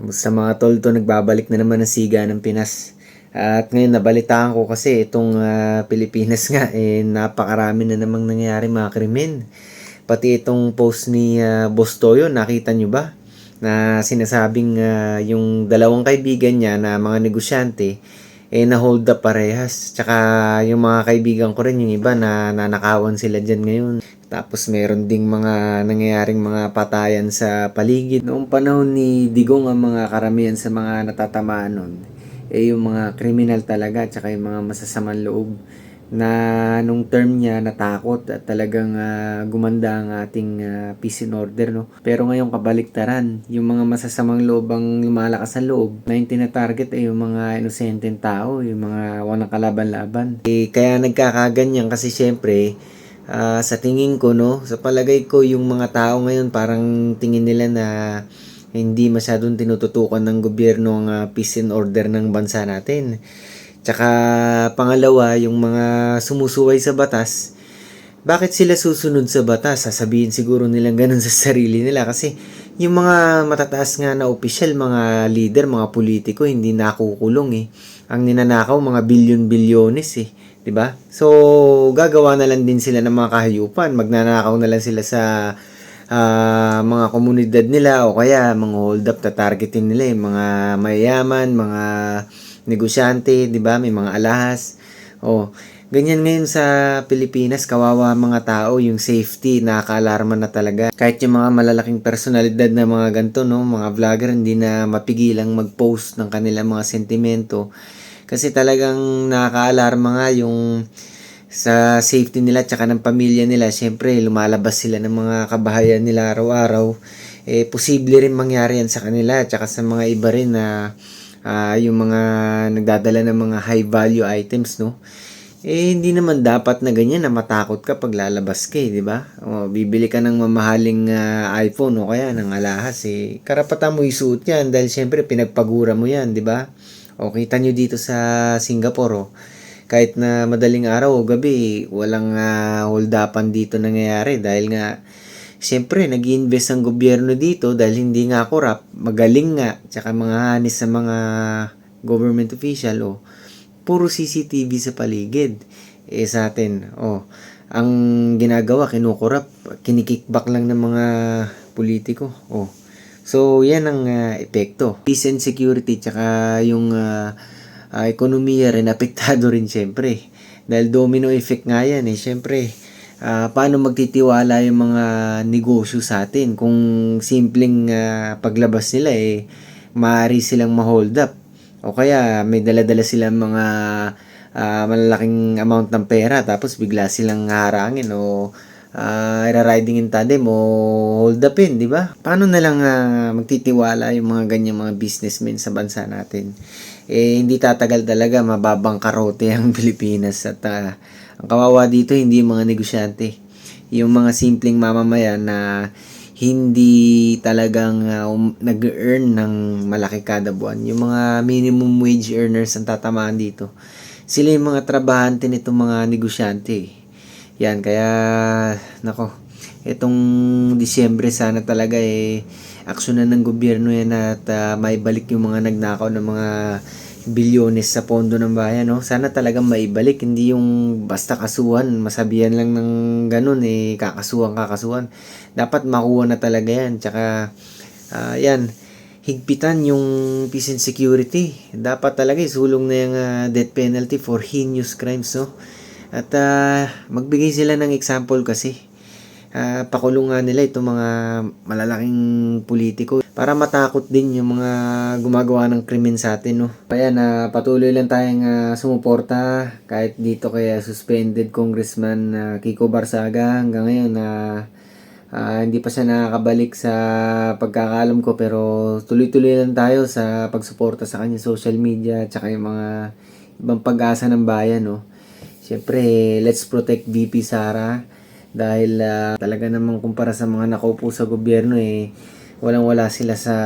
Kamusta mga tol, to nagbabalik na naman ang siga ng Pinas. At ngayon nabalitaan ko kasi itong Pilipinas nga napakarami na namang nangyayari mga krimen. Pati itong post ni Boss Toyo, nakita nyo ba? Na sinasabing yung dalawang kaibigan niya na mga negosyante na hold up parehas. Tsaka yung mga kaibigan ko rin, yung iba na nanakawan sila dyan ngayon. Tapos meron ding mga nangyayaring mga patayan sa paligid. Noong panahon ni Digong, ang mga karamihan sa mga natatamaan nun, yung mga kriminal talaga, tsaka yung mga masasamang loob na nung term niya natakot at talagang gumanda ang ating peace and order, no. Pero ngayong kabaliktaran, yung mga masasamang loob ang lumalakas ang loob, na yung tina-target ay yung mga inosenteng tao, yung mga walang kalaban-laban. Kaya nagkakaganyan kasi syempre sa tingin ko, no, sa palagay ko, yung mga tao ngayon parang tingin nila na hindi masyadong tinututukan ng gobyerno ang peace and order ng bansa natin. Tsaka pangalawa, yung mga sumusuway sa batas, bakit sila susunod sa batas? Sasabihin siguro nilang ganun sa sarili nila kasi yung mga matataas nga na opisyal, mga leader, mga politiko, hindi nakukulong eh. Ang ninanakaw, mga bilyon-bilyones eh. 'Di ba? So, gagawa na lang din sila ng mga kahayupan. Magnanakaw na lang sila sa mga komunidad nila o kaya mga hold up, tatargetin nila yung mga mayayaman, mga negosyante, 'di ba? May mga alahas. Oh, ganyan ngayon sa Pilipinas, kawawa mga tao, yung safety, nakaka-alarma na talaga. Kahit yung mga malalaking personalidad na mga ganito, no, mga vlogger, hindi na mapigilang mag-post ng kanilang mga sentimento. Kasi talagang nakaka-alarma nga yung sa safety nila tsaka ng pamilya nila. Siyempre, lumalabas sila ng mga kabahayan nila araw-araw. Posible rin mangyari yan sa kanila tsaka sa mga iba rin na yung mga nagdadala ng mga high value items, no. Hindi naman dapat na ganyan na matakot ka pag lalabas ka, di ba? O, bibili ka ng mamahaling iPhone o kaya ng alahas, karapatan mo isuot yan dahil syempre pinagpagura mo yan, di ba? O, kita nyo dito sa Singapore, kahit na madaling araw o gabi, walang holdapan dito nangyayari dahil nga siyempre nag-iinvest ang gobyerno dito dahil hindi nga corrupt, magaling nga, tsaka mga hanis sa mga government official, puro CCTV sa paligid. Sa atin, ang ginagawa, kinukurap, kinikickback lang ng mga politiko. So, yan ang epekto. Peace and security, tsaka yung ekonomiya rin, apektado rin syempre. Dahil domino effect nga yan syempre. Paano magtitiwala yung mga negosyo sa atin kung simpleng paglabas nila maaari silang ma-hold up o kaya may dala-dala silang mga malalaking amount ng pera tapos bigla silang harangin o riding in tandem o hold upin, di ba? Paano na lang magtitiwala yung mga ganyang mga businessmen sa bansa natin? Hindi tatagal talaga, mababang karote ang Pilipinas at ang kawawa dito hindi yung mga negosyante, yung mga simpleng mamamayan na hindi talagang nag-earn ng malaki kada buwan. Yung mga minimum wage earners ang tatamaan dito. Sila yung mga trabahante nitong mga negosyante. Yan, kaya nako, itong Disyembre sana talaga aksyonan ng gobyerno yan at maibalik yung mga nagnakaw ng mga bilyones sa pondo ng bayan, no? Sana talagang maibalik, hindi yung basta kasuhan, masabihan lang ng ganun kakasuhan. Dapat makuha na talaga yan. Tsaka yan, higpitan yung peace and security. Dapat talaga isulong na yung death penalty for heinous crimes, no? At magbigay sila ng example kasi. Pakulungan nila itong mga malalaking politiko para matakot din yung mga gumagawa ng krimen sa atin, no. Kaya patuloy lang tayong sumuporta kahit dito kaya suspended Congressman Kiko Barsaga hanggang ngayon hindi pa siya nakakabalik sa pagkakaalam ko, pero tuloy-tuloy lang tayo sa pagsuporta sa kanya social media at saka yung mga ibang pag-asa ng bayan, no. Siyempre, let's protect VP Sara dahil talaga namang kumpara sa mga nakaupo sa gobyerno walang-wala sila sa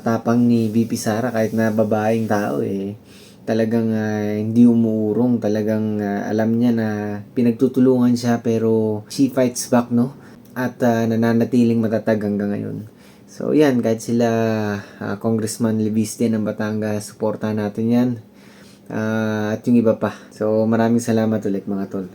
tapang ni VP Sara. Kahit na babaeng tao talagang hindi umuurong, talagang alam niya na pinagtutulungan siya pero she fights back, no, at nananatiling matatag hanggang ngayon. So yan, kahit sila Congressman Libiste ng Batangas, suportahan natin yan. At yung iba pa. So maraming salamat ulit mga tol.